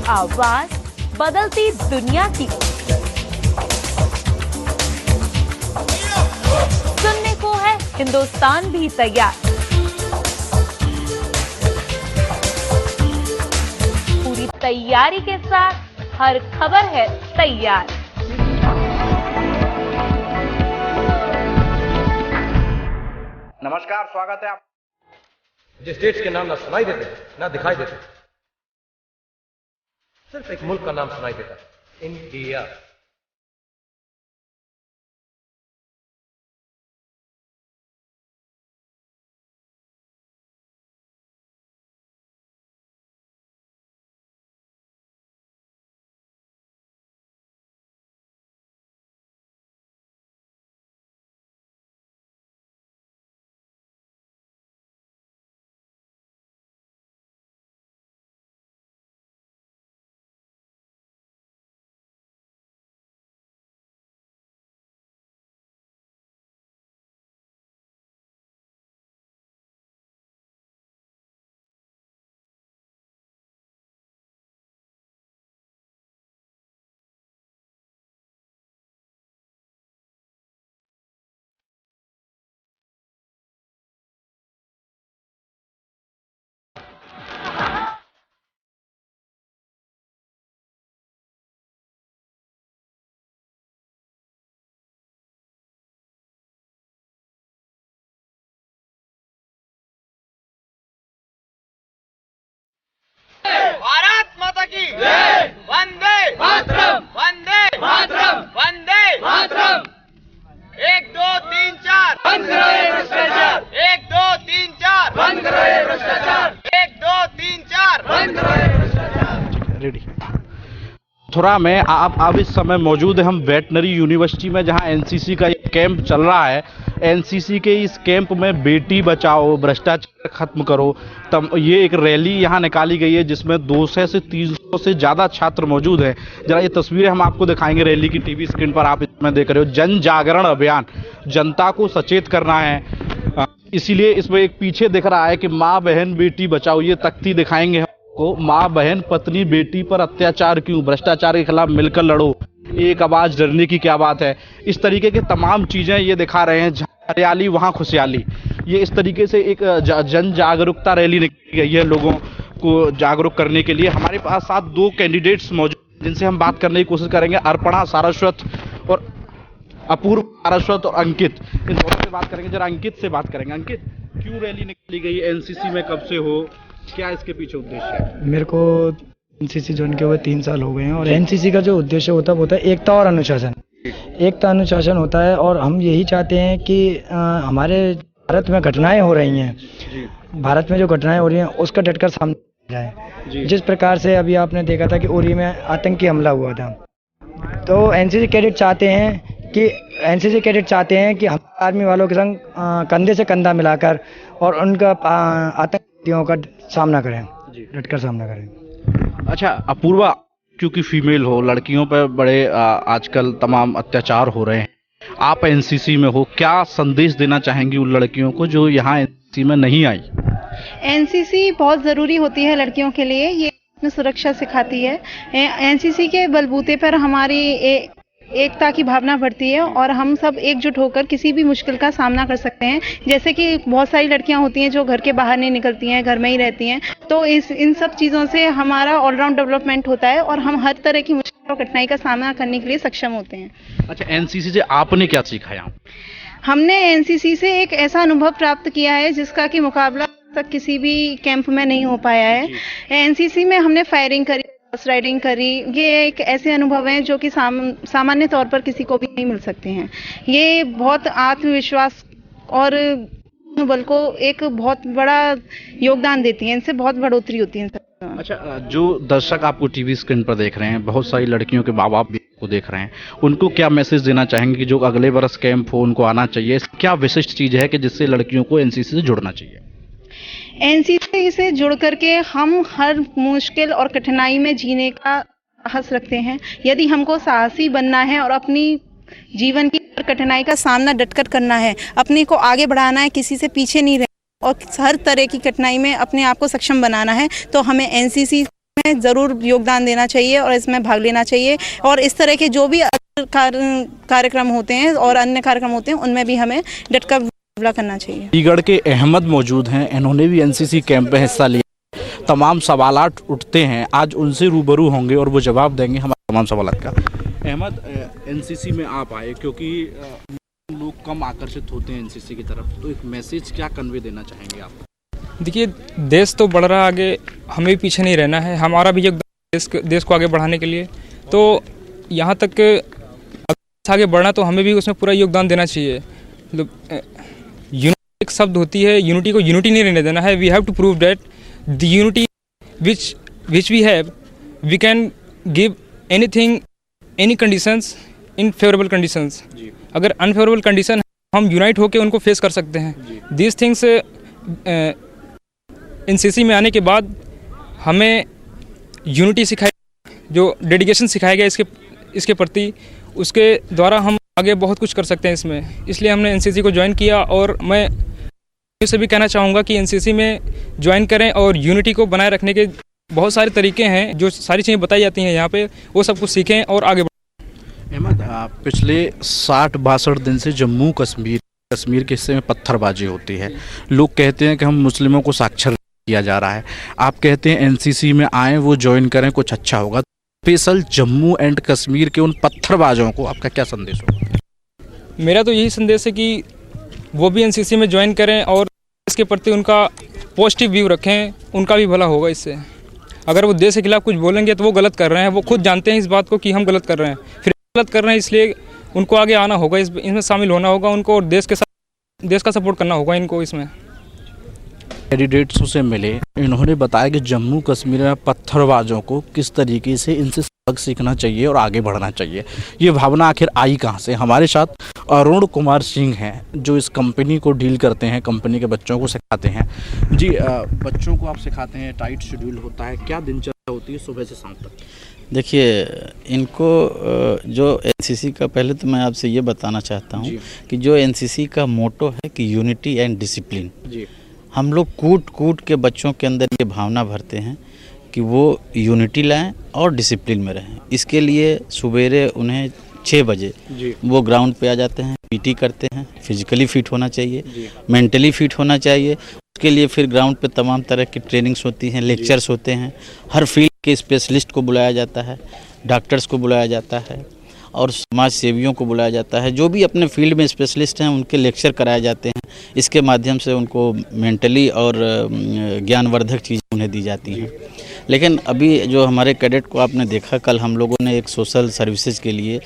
आवाज बदलती दुनिया की। सुनने को है हिंदुस्तान भी तैयार। पूरी तैयारी के साथ हर खबर है तैयार। नमस्कार, स्वागत है आप। जिस देश के नाम ना सुनाई देते ना दिखाई देते, सिर्फ एक मुल्क का नाम सुनाई देता, इंडिया। भारत माता की जय। वंदे मातरम, वंदे मातरम, वंदे मातरम। 1 2 3 4 बंद करो ये भ्रष्टाचार। 1 2 3 4 बंद करो ये भ्रष्टाचार। 1 2 3 4 बंद करो ये भ्रष्टाचार। रेडी। मथुरा में आप अब इस समय मौजूद है हम वेटनरी यूनिवर्सिटी में, जहां एनसीसी का एक कैंप चल रहा है। एनसीसी के इस कैंप में बेटी बचाओ, भ्रष्टाचार खत्म करो, ये एक रैली यहां निकाली गई है जिसमें 200 से 300 से ज़्यादा छात्र मौजूद हैं। जरा ये तस्वीरें हम आपको दिखाएंगे रैली की। टीवी स्क्रीन पर आप इसमें देख रहे हो। जन जागरण अभियान, जनता को सचेत करना है। इसीलिए इसमें एक पीछे दिख रहा है कि माँ बहन बेटी बचाओ, ये तख्ती दिखाएंगे हमको। माँ बहन पत्नी बेटी पर अत्याचार क्यों, भ्रष्टाचार के खिलाफ मिलकर लड़ो, एक आवाज डरने की क्या बात है। इस तरीके के तमाम चीजें ये दिखा रहे हैं। हरियाली वहाँ खुशहाली, ये इस तरीके से एक जन जागरूकता रैली निकली गई है लोगों को जागरूक करने के लिए। हमारे पास साथ 2 कैंडिडेट्स मौजूद जिनसे हम बात करने की कोशिश करेंगे। अर्पणा सारस्वत और अपूर्व सारस्वत और अंकित, इन दोनों से बात करेंगे। जरा अंकित से बात करेंगे। अंकित, क्यों रैली निकली गई? एनसीसी में कब से हो, क्या इसके पीछे उद्देश्य है? मेरे को एनसीसी ज्वाइन किए हुए 3 साल हो गए हैं और एनसीसी का जो उद्देश्य होता है वो होता है एकता और अनुशासन। एकता अनुशासन होता है और हम यही चाहते हैं कि हमारे भारत में घटनाएं हो रही हैं, भारत में जो घटनाएं हो रही हैं उसका डटकर सामने जाए। जिस प्रकार से अभी आपने देखा था कि उरी में आतंकी हमला हुआ था, तो एनसीसी कैडेट चाहते हैं कि हम आर्मी वालों के संग कंधे से कंधा मिलाकर और उनका आतंकियों का सामना करें, डटकर सामना करें। अच्छा अपूर्वा, क्योंकि फीमेल हो, लड़कियों पर बड़े आजकल तमाम अत्याचार हो रहे हैं, आप एनसीसी में हो, क्या संदेश देना चाहेंगी उन लड़कियों को जो यहाँ एनसीसी में नहीं आई? एनसीसी बहुत ज़रूरी होती है लड़कियों के लिए, ये सुरक्षा सिखाती है। एनसीसी के बलबूते पर हमारी एकता की भावना बढ़ती है और हम सब एकजुट होकर किसी भी मुश्किल का सामना कर सकते हैं। जैसे कि बहुत सारी लड़कियां होती हैं जो घर के बाहर नहीं निकलती हैं, घर में ही रहती हैं, तो इन सब चीज़ों से हमारा ऑलराउंड डेवलपमेंट होता है और हम हर तरह की मुश्किल और कठिनाई का सामना करने के लिए सक्षम होते हैं। अच्छा, एनसीसी से आपने क्या सीखा यहाँ? हमने एनसीसी से एक ऐसा अनुभव प्राप्त किया है जिसका कि मुकाबला तक किसी भी कैंप में नहीं हो पाया है। एनसीसी में हमने फायरिंग करी, हॉर्स राइडिंग करी। ये एक ऐसे अनुभव हैं जो कि सामान्य तौर पर किसी को भी नहीं मिल सकते हैं। ये बहुत आत्मविश्वास और बल को एक बहुत बड़ा योगदान देती हैं, इनसे बहुत बढ़ोतरी होती है। अच्छा, जो दर्शक आपको टीवी स्क्रीन पर देख रहे हैं, बहुत सारी लड़कियों के माँ बाप भी को देख रहे हैं, उनको क्या मैसेज देना चाहेंगे कि जो अगले वर्ष कैंप हो उनको आना चाहिए? क्या विशिष्ट चीज है कि जिससे लड़कियों को एनसीसी से जुड़ना चाहिए? एनसीसी से जुड़ करके हम हर मुश्किल और कठिनाई में जीने का साहस रखते हैं। यदि हमको साहसी बनना है और अपनी जीवन की कठिनाई का सामना डटकर करना है, अपने को आगे बढ़ाना है, किसी से पीछे नहीं रहना और हर तरह की कठिनाई में अपने आप को सक्षम बनाना है, तो हमें एनसीसी में ज़रूर योगदान देना चाहिए और इसमें भाग लेना चाहिए। और इस तरह के जो भी कार्यक्रम होते हैं और अन्य कार्यक्रम होते हैं उनमें भी हमें डटकर मुकाबला करना चाहिए। चंडीगढ़ के अहमद मौजूद हैं, इन्होंने भी एनसीसी कैंप में हिस्सा लिया। तमाम सवालात उठते हैं, आज उनसे रूबरू होंगे और वो जवाब देंगे हमारे तमाम सवालात का। अहमद, एनसीसी में आप आए क्योंकि लोग कम आकर्षित होते हैं एनसीसी की तरफ, तो एक मैसेज क्या कन्वे देना चाहेंगे आप? देखिए, देश तो बढ़ रहा है आगे, हमें भी पीछे नहीं रहना है। हमारा भी योगदान देश को आगे बढ़ाने के लिए, तो यहाँ तक आगे बढ़ना तो हमें भी उसमें पूरा योगदान देना चाहिए। यूनिटी एक शब्द होती है, यूनिटी को यूनिटी नहीं रहने देना है। We have to prove that the unity which we have, we can give anything, any conditions in favourable conditions. अगर अनफेवरेबल कंडीशन हम यूनाइट होकर उनको फेस कर सकते हैं। दीज थिंग्स एनसीसी में आने के बाद हमें यूनिटी सिखाई, जो डेडिकेशन सिखाया गया इसके प्रति, उसके द्वारा हम आगे बहुत कुछ कर सकते हैं इसमें। इसलिए हमने एनसीसी को ज्वाइन किया और मैं से भी कहना चाहूँगा कि एनसीसी में ज्वाइन करें और यूनिटी को बनाए रखने के बहुत सारे तरीके हैं, जो सारी चीज़ें बताई जाती हैं यहाँ पे, वो सब कुछ सीखें और आगे बढ़ें। अहमद, पिछले 60-62 दिन से जम्मू कश्मीर के हिस्से में पत्थरबाजी होती है। लोग कहते हैं कि हम मुस्लिमों को साक्षर किया जा रहा है। आप कहते हैं एनसीसी में आएँ, वो ज्वाइन करें, कुछ अच्छा होगा। स्पेशल जम्मू एंड कश्मीर के उन पत्थरबाजों को आपका क्या संदेश होगा? मेरा तो यही संदेश है कि वो भी एनसीसी में ज्वाइन करें और इसके प्रति उनका पॉजिटिव व्यू रखें, उनका भी भला होगा इससे। अगर वो देश के खिलाफ कुछ बोलेंगे तो वो गलत कर रहे हैं, वो खुद जानते हैं इस बात को कि हम गलत कर रहे हैं, फिर गलत कर रहे हैं, इसलिए उनको आगे आना होगा, इसमें शामिल होना होगा उनको, और देश का सपोर्ट करना होगा इनको इसमें। कैंडिडेट्सों से मिले, इन्होंने बताया कि जम्मू कश्मीर में पत्थरबाजों को किस तरीके से इनसे सबक सीखना चाहिए और आगे बढ़ना चाहिए। ये भावना आखिर आई कहाँ से? हमारे साथ अरुण कुमार सिंह हैं, जो इस कंपनी को डील करते हैं, कंपनी के बच्चों को सिखाते हैं। जी, बच्चों को आप सिखाते हैं, टाइट शेड्यूल होता है, क्या दिनचर्या होती है सुबह से शाम तक? देखिए, इनको जो एनसीसी का, पहले तो मैं आपसे ये बताना चाहता हूँ कि जो एनसीसी का मोटो है कि यूनिटी एंड डिसिप्लिन, हम लोग कूट कूट के बच्चों के अंदर ये भावना भरते हैं कि वो यूनिटी लाएं और डिसिप्लिन में रहें। इसके लिए सुबेरे उन्हें 6 बजे वो ग्राउंड पे आ जाते हैं, पीटी करते हैं। फिजिकली फिट होना चाहिए, मेंटली फिट होना चाहिए। उसके लिए फिर ग्राउंड पे तमाम तरह की ट्रेनिंग्स होती हैं, लेक्चर्स होते हैं। हर फील्ड के स्पेशलिस्ट को बुलाया जाता है, डॉक्टर्स को बुलाया जाता है और समाज सेवियों को बुलाया जाता है। जो भी अपने फील्ड में स्पेशलिस्ट हैं उनके लेक्चर कराए जाते हैं। इसके माध्यम से उनको मेंटली और ज्ञानवर्धक चीज़ें उन्हें दी जाती हैं। लेकिन अभी जो हमारे कैडेट को आपने देखा, कल हम लोगों ने एक सोशल सर्विसेज के लिए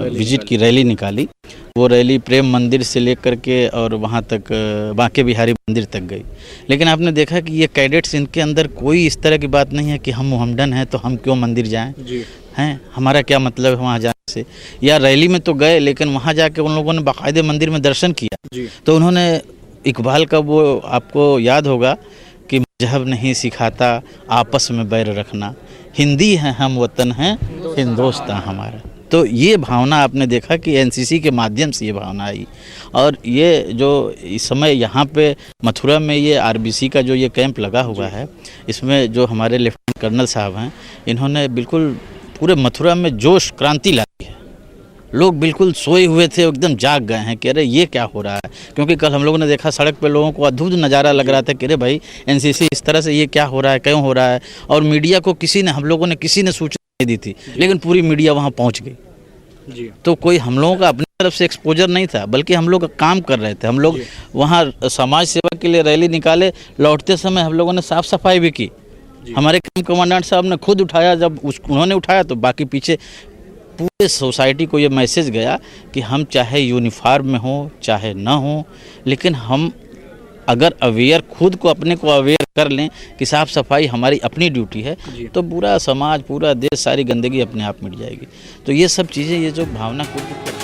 विजिट की रैली निकाली। वो रैली प्रेम मंदिर से लेकर के और वहाँ तक बांके बिहारी मंदिर तक गई। लेकिन आपने देखा कि ये कैडेट्स, इनके अंदर कोई इस तरह की बात नहीं है कि हम मोहम्मडन हैं तो हम क्यों मंदिर जाएं, हैं, हमारा क्या मतलब है वहाँ जाने से। या रैली में तो गए, लेकिन वहाँ जाके उन लोगों ने बाकायदे मंदिर में दर्शन किया। तो उन्होंने, इकबाल का वो आपको याद होगा कि मजहब नहीं सिखाता आपस में बैर रखना, हिंदी है हम वतन हैं हिंदुस्तान हमारा। तो ये भावना आपने देखा कि एनसीसी के माध्यम से ये भावना आई। और ये जो इस समय यहाँ पे मथुरा में ये आरबीसी का जो ये कैंप लगा हुआ है, इसमें जो हमारे लेफ्टिनेंट कर्नल साहब हैं, इन्होंने बिल्कुल पूरे मथुरा में जोश क्रांति लाई है। लोग बिल्कुल सोए हुए थे, एकदम जाग गए हैं कि अरे ये क्या हो रहा है। क्योंकि कल हम लोगों ने देखा सड़क पे लोगों को अद्भुत नज़ारा लग रहा था कि अरे भाई एनसीसी इस तरह से ये क्या हो रहा है, क्यों हो रहा है। और मीडिया को हम लोगों ने किसी ने सूचना नहीं दी थी, लेकिन पूरी मीडिया वहाँ पहुँच गई। तो कोई हम लोगों का अपनी तरफ से एक्सपोजर नहीं था, बल्कि हम लोग काम कर रहे थे। हम लोग वहाँ समाज सेवा के लिए रैली निकाले, लौटते समय हम लोगों ने साफ सफाई भी की। हमारे कैंप कमांडेंट साहब ने खुद उठाया, जब उन्होंने उठाया तो बाकी पीछे पूरे सोसाइटी को ये मैसेज गया कि हम चाहे यूनिफॉर्म में हो चाहे ना हो, लेकिन हम अगर अवेयर, खुद को अपने को अवेयर कर लें कि साफ़ सफाई हमारी अपनी ड्यूटी है, तो पूरा समाज, पूरा देश, सारी गंदगी अपने आप मिट जाएगी। तो ये सब चीज़ें, ये जो भावना को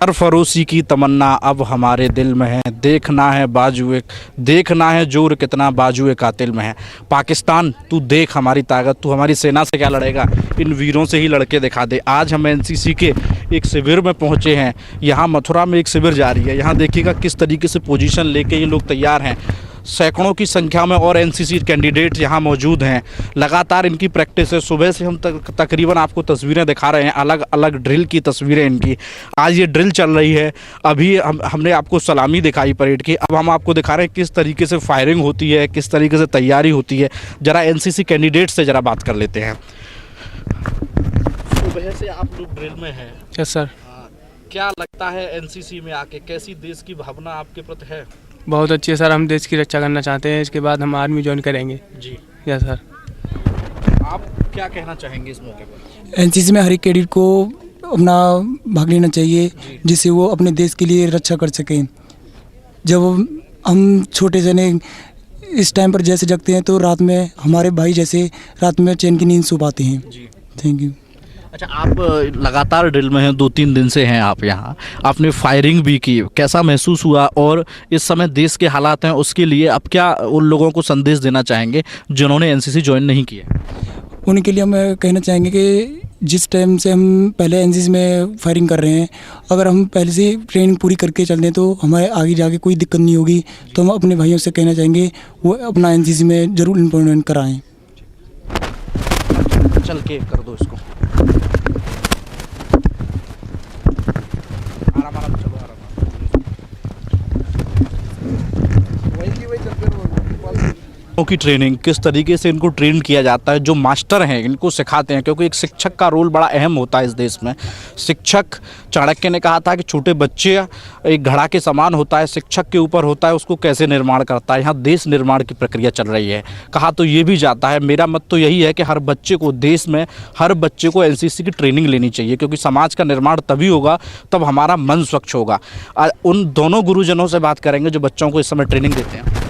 सरफरोशी की तमन्ना अब हमारे दिल में है, देखना है जोर कितना बाजुए कातिल में है। पाकिस्तान तू देख हमारी ताकत, तू हमारी सेना से क्या लड़ेगा, इन वीरों से ही लड़के दिखा दे। आज हम एनसीसी के एक शिविर में पहुंचे हैं। यहाँ मथुरा में एक शिविर जारी है। यहाँ देखिएगा किस तरीके से पोजीशन लेके ये लोग तैयार हैं। सैकड़ों की संख्या में और एनसीसी कैंडिडेट यहाँ मौजूद हैं। लगातार इनकी प्रैक्टिस है। सुबह से हम तकरीबन आपको तस्वीरें दिखा रहे हैं, अलग अलग ड्रिल की तस्वीरें इनकी। आज ये ड्रिल चल रही है। अभी हमने आपको सलामी दिखाई परेड की, अब हम आपको दिखा रहे हैं किस तरीके से फायरिंग होती है, किस तरीके से तैयारी होती है। ज़रा एनसीसी कैंडिडेट से ज़रा बात कर लेते हैं। सुबह से आप लोग ड्रिल में हैं। Yes sir. क्या लगता है एनसीसी में आके, कैसी देश की भावना आपके प्रति है? बहुत अच्छी है सर, हम देश की रक्षा करना चाहते हैं। इसके बाद हम आर्मी ज्वाइन करेंगे। जी यस सर। आप क्या कहना चाहेंगे इस मौके पर? एनसीसी में हर एक कैडेट को अपना भाग लेना चाहिए, जिससे वो अपने देश के लिए रक्षा कर सकें। जब हम छोटे जने इस टाइम पर जैसे जगते हैं तो रात में हमारे भाई जैसे रात में चैन की नींद सो पाते हैं। Thank you. अच्छा, आप लगातार ड्रिल में हैं, 2-3 दिन से हैं आप यहाँ, आपने फायरिंग भी की, कैसा महसूस हुआ? और इस समय देश के हालात हैं, उसके लिए आप क्या उन लोगों को संदेश देना चाहेंगे जिन्होंने एनसीसी ज्वाइन नहीं किया? उनके लिए हम कहना चाहेंगे कि जिस टाइम से हम पहले एनसीसी में फायरिंग कर रहे हैं, अगर हम पहले से ट्रेनिंग पूरी करके चलते हैं तो हमारे आगे जाके कोई दिक्कत नहीं होगी। तो हम अपने भाइयों से कहना चाहेंगे वो अपना एनसीसी में ज़रूर इम्प्लीमेंट कराएँ। चल के कर दो इसको। की ट्रेनिंग किस तरीके से इनको ट्रेन किया जाता है, जो मास्टर हैं इनको सिखाते हैं, क्योंकि एक शिक्षक का रोल बड़ा अहम होता है इस देश में। शिक्षक, चाणक्य ने कहा था कि छोटे बच्चे एक घड़ा के समान होता है, शिक्षक के ऊपर होता है उसको कैसे निर्माण करता है। यहाँ देश निर्माण की प्रक्रिया चल रही है। कहा तो ये भी जाता है, मेरा मत तो यही है कि हर बच्चे को, देश में हर बच्चे को एनसीसी की ट्रेनिंग लेनी चाहिए, क्योंकि समाज का निर्माण तभी होगा तब हमारा मन स्वच्छ होगा। उन दोनों गुरुजनों से बात करेंगे जो बच्चों को इस समय ट्रेनिंग देते हैं।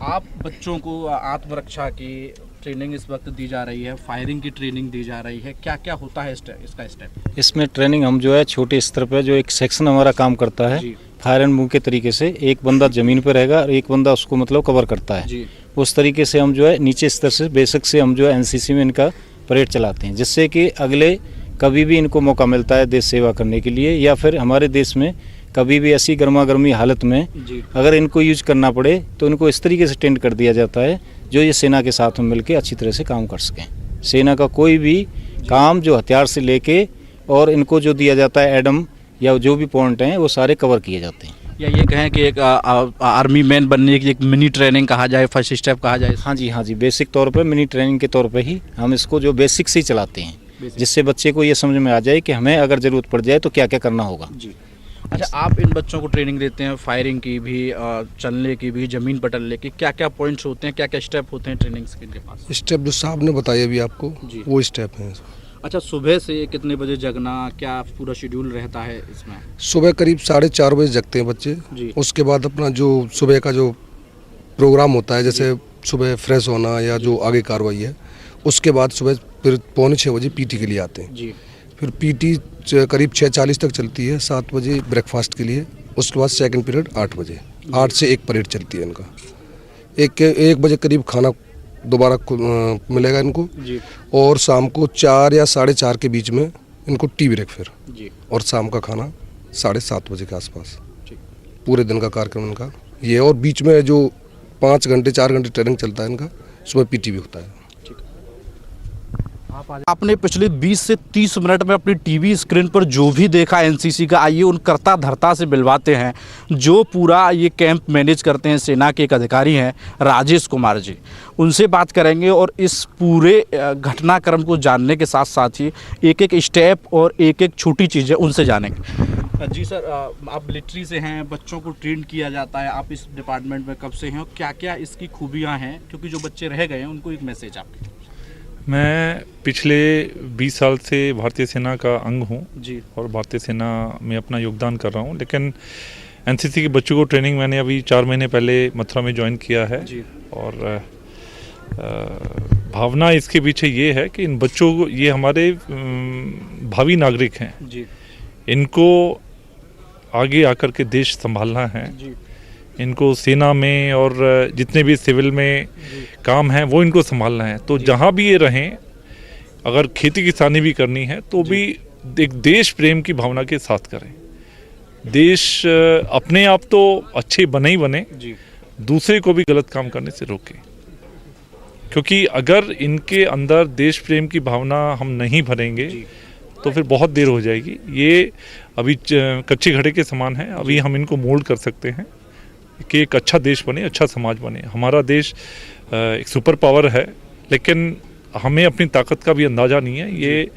आप बच्चों को आत्मरक्षा की ट्रेनिंग इस वक्त दी जा रही है, फायरिंग की ट्रेनिंग दी जा रही है, क्या क्या होता है इसका स्टेप? इसमें ट्रेनिंग हम जो है छोटे स्तर पर जो एक सेक्शन हमारा काम करता है, फायर एंड मूव के तरीके से एक बंदा ज़मीन पर रहेगा और एक बंदा उसको मतलब कवर करता है। उस तरीके से हम जो है नीचे स्तर से बेसिक से हम जो है एनसीसी में इनका परेड चलाते हैं, जिससे कि अगले कभी भी इनको मौका मिलता है देश सेवा करने के लिए, या फिर हमारे देश में कभी भी ऐसी गर्मा गर्मी हालत में अगर इनको यूज करना पड़े तो इनको इस तरीके से ट्रेंड कर दिया जाता है जो ये सेना के साथ में मिलकर अच्छी तरह से काम कर सकें। सेना का कोई भी काम जो हथियार से लेके और इनको जो दिया जाता है एडम या जो भी पॉइंट हैं वो सारे कवर किए जाते हैं। या ये कहें कि एक आर्मी मैन बनने की एक मिनी ट्रेनिंग कहा जाए, फर्स्ट स्टेप कहा जाए? हाँ जी, बेसिक तौर पर मिनी ट्रेनिंग के तौर पर ही हम इसको जो बेसिक से ही चलाते हैं, जिससे बच्चे को ये समझ में आ जाए कि हमें अगर ज़रूरत पड़ जाए तो क्या क्या करना होगा। जी। अच्छा, आप इन बच्चों को ट्रेनिंग देते हैं फायरिंग की भी, चलने की भी, ज़मीन पर टलने की, क्या क्या पॉइंट्स होते हैं, क्या क्या स्टेप होते हैं ट्रेनिंग के इनके पास? स्टेप जो साहब ने बताया अभी आपको वो स्टेप हैं। अच्छा, सुबह से कितने बजे जगना, क्या पूरा शेड्यूल रहता है इसमें? सुबह करीब 4:30 बजे जगते हैं बच्चे। उसके बाद अपना जो सुबह का जो प्रोग्राम होता है, जैसे सुबह फ्रेश होना या जो आगे कार्रवाई है, उसके बाद सुबह फिर 5:45 बजे पीटी के लिए आते हैं। फिर पीटी करीब 6:40 तक चलती है, 7 बजे ब्रेकफास्ट के लिए। उसके बाद सेकंड पीरियड 8 बजे, 8 से 1 परेड चलती है इनका। 1 बजे करीब खाना दोबारा मिलेगा इनको, और शाम को 4 या 4:30 के बीच में इनको टी ब्रेक फिर, और शाम का खाना 7:30 बजे के आसपास। पूरे दिन का कार्यक्रम इनका ये, और बीच में जो 5 घंटे 4 घंटे ट्रेनिंग चलता है इनका, उसमें पीटी भी होता है। आपने पिछले 20 से 30 मिनट में अपनी टीवी स्क्रीन पर जो भी देखा एनसीसी का, आइए उन कर्ता धर्ता से मिलवाते हैं जो पूरा ये कैंप मैनेज करते हैं। सेना के एक अधिकारी हैं राजेश कुमार जी, उनसे बात करेंगे और इस पूरे घटनाक्रम को जानने के साथ साथ ही एक एक स्टेप और एक एक छोटी चीज़ें उनसे जानेंगे। जी सर, आप मिलिट्री से हैं, बच्चों को ट्रेन किया जाता है, आप इस डिपार्टमेंट में कब से हैं और क्या क्या इसकी खूबियाँ हैं, क्योंकि जो बच्चे रह गए हैं उनको एक मैसेज आपके। मैं पिछले 20 साल से भारतीय सेना का अंग हूँ और भारतीय सेना में अपना योगदान कर रहा हूँ, लेकिन एनसीसी के बच्चों को ट्रेनिंग मैंने अभी 4 महीने पहले मथुरा में ज्वाइन किया है। और भावना इसके पीछे ये है कि इन बच्चों को, ये हमारे भावी नागरिक हैं, इनको आगे आकर के देश संभालना है। इनको सेना में और जितने भी सिविल में काम है वो इनको संभालना है। तो जहाँ भी ये रहें, अगर खेती किसानी भी करनी है तो भी एक देश प्रेम की भावना के साथ करें। देश अपने आप तो अच्छे बने ही बने, दूसरे को भी गलत काम करने से रोके। क्योंकि अगर इनके अंदर देश प्रेम की भावना हम नहीं भरेंगे तो फिर बहुत देर हो जाएगी। ये अभी कच्चे घड़े के समान है, अभी हम इनको मोल्ड कर सकते हैं कि एक अच्छा देश बने, अच्छा समाज बने। हमारा देश एक सुपर पावर है, लेकिन हमें अपनी ताकत का भी अंदाज़ा नहीं है। ये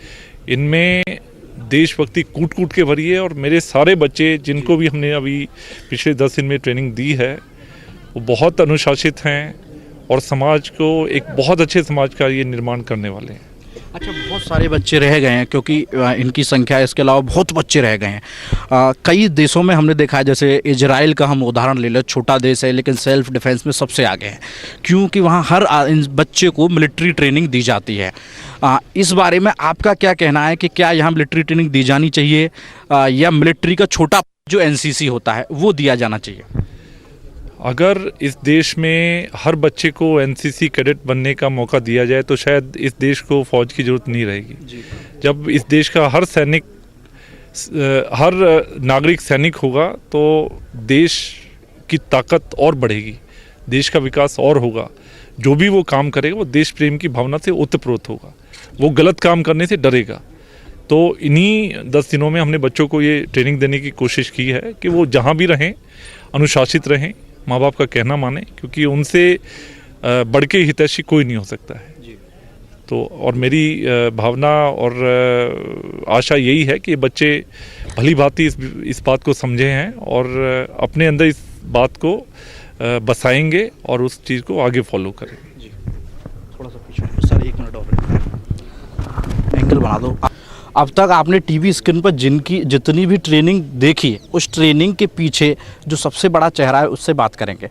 इनमें देशभक्ति कूट कूट के भरी है। और मेरे सारे बच्चे जिनको भी हमने अभी पिछले 10 दिन में ट्रेनिंग दी है वो बहुत अनुशासित हैं और समाज को एक बहुत अच्छे समाज का ये निर्माण करने वाले हैं। अच्छा, बहुत सारे बच्चे रह गए हैं क्योंकि इनकी संख्या, इसके अलावा बहुत बच्चे रह गए हैं। कई देशों में हमने देखा है, जैसे इजराइल का हम उदाहरण ले लें, छोटा देश है लेकिन सेल्फ डिफेंस में सबसे आगे है, क्योंकि वहाँ हर बच्चे को मिलिट्री ट्रेनिंग दी जाती है। इस बारे में आपका क्या कहना है कि क्या यहाँ मिलिट्री ट्रेनिंग दी जानी चाहिए या मिलिट्री का छोटा जो एनसीसी होता है वो दिया जाना चाहिए? अगर इस देश में हर बच्चे को एनसीसी कैडेट बनने का मौका दिया जाए तो शायद इस देश को फौज की जरूरत नहीं रहेगी। जब इस देश का हर नागरिक सैनिक होगा तो देश की ताकत और बढ़ेगी, देश का विकास और होगा। जो भी वो काम करेगा वो देश प्रेम की भावना से ओतप्रोत होगा, वो गलत काम करने से डरेगा। तो इन्हीं 10 दिनों में हमने बच्चों को ये ट्रेनिंग देने की कोशिश की है कि वो जहाँ भी रहें अनुशासित रहें, माँ बाप का कहना माने, क्योंकि उनसे बढ़ के हितैषी कोई नहीं हो सकता है। तो और मेरी भावना और आशा यही है कि बच्चे भली भांति इस बात को समझे हैं और अपने अंदर इस बात को बसाएंगे और उस चीज़ को आगे फॉलो करेंगे। थोड़ा सा पीछे सर, 1 मिनट और एंगल बना दो। अब तक आपने टीवी स्क्रीन पर जितनी भी ट्रेनिंग देखी, उस ट्रेनिंग के पीछे जो सबसे बड़ा चेहरा है उससे बात करेंगे।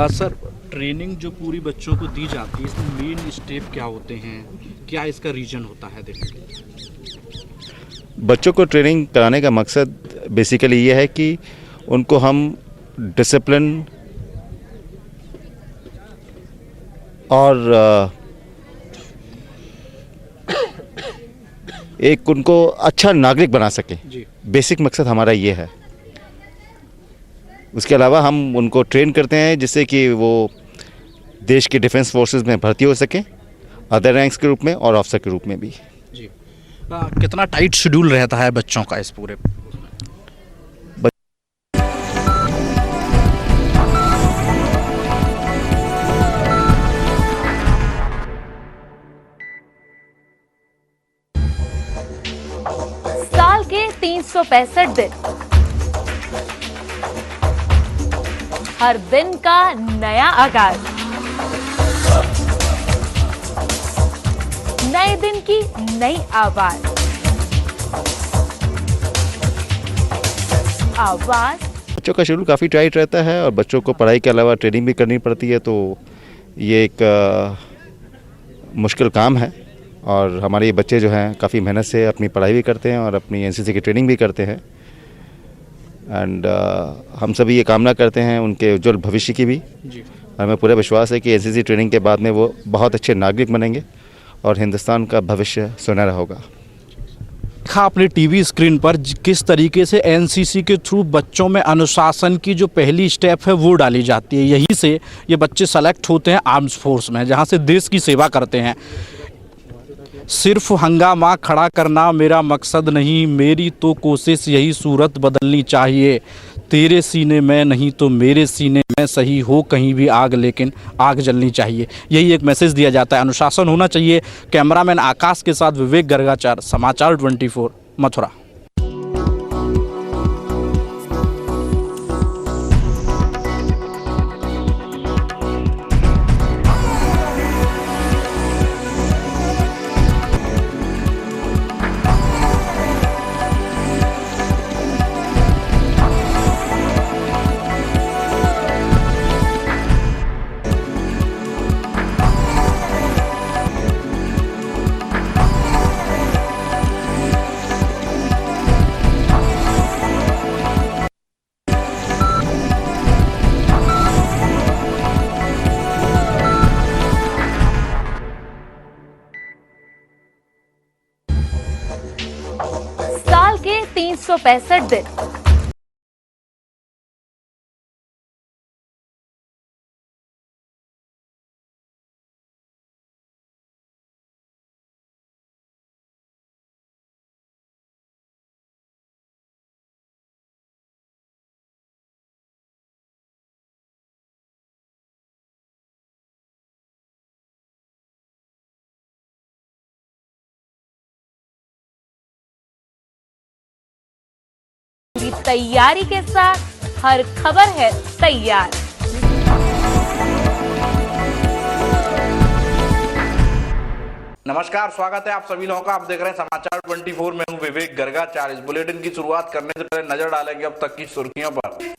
सर, ट्रेनिंग जो पूरी बच्चों को दी जाती है, इसमें मेन स्टेप क्या होते हैं, क्या इसका रीजन होता है? देखिए, बच्चों को ट्रेनिंग कराने का मकसद बेसिकली ये है कि उनको हम डिसिप्लिन और एक उनको अच्छा नागरिक बना सके। बेसिक मकसद हमारा ये है। उसके अलावा हम उनको ट्रेन करते हैं जिससे कि वो देश के डिफेंस फोर्सेस में भर्ती हो सके, अदर रैंक्स के रूप में और ऑफिसर के रूप में भी। जी, कितना टाइट शेड्यूल रहता है बच्चों का इस पूरे? साल के 365 दिन, हर दिन का नया आगाज, नए दिन की नई आवाज। बच्चों का शेड्यूल काफ़ी टाइट रहता है और बच्चों को पढ़ाई के अलावा ट्रेनिंग भी करनी पड़ती है, तो ये एक मुश्किल काम है। और हमारे ये बच्चे जो हैं काफ़ी मेहनत से अपनी पढ़ाई भी करते हैं और अपनी एनसीसी की ट्रेनिंग भी करते हैं। एंड हम सभी ये कामना करते हैं उनके उज्जवल भविष्य की भी। हमें पूरा विश्वास है कि एनसीसी ट्रेनिंग के बाद में वो बहुत अच्छे नागरिक बनेंगे और हिंदुस्तान का भविष्य सुनहरा होगा। देखा आपने टीवी स्क्रीन पर किस तरीके से एनसीसी के थ्रू बच्चों में अनुशासन की जो पहली स्टेप है वो डाली जाती है। यहीं से ये बच्चे सेलेक्ट होते हैं आर्म्स फोर्स में, जहाँ से देश की सेवा करते हैं। सिर्फ हंगामा खड़ा करना मेरा मकसद नहीं, मेरी तो कोशिश यही सूरत बदलनी चाहिए। तेरे सीने में नहीं तो मेरे सीने में, सही हो कहीं भी आग लेकिन आग जलनी चाहिए। यही एक मैसेज दिया जाता है, अनुशासन होना चाहिए। कैमरामैन आकाश के साथ विवेक गर्गाचार, समाचार 24 मथुरा। 365 दिन। पूरी तैयारी के साथ हर खबर है तैयार। नमस्कार, स्वागत है आप सभी लोगों का। आप देख रहे हैं समाचार 24। मैं हूं विवेक गर्गा। 4 इस बुलेटिन की शुरुआत करने से पहले नजर डालेंगे अब तक की सुर्खियों पर।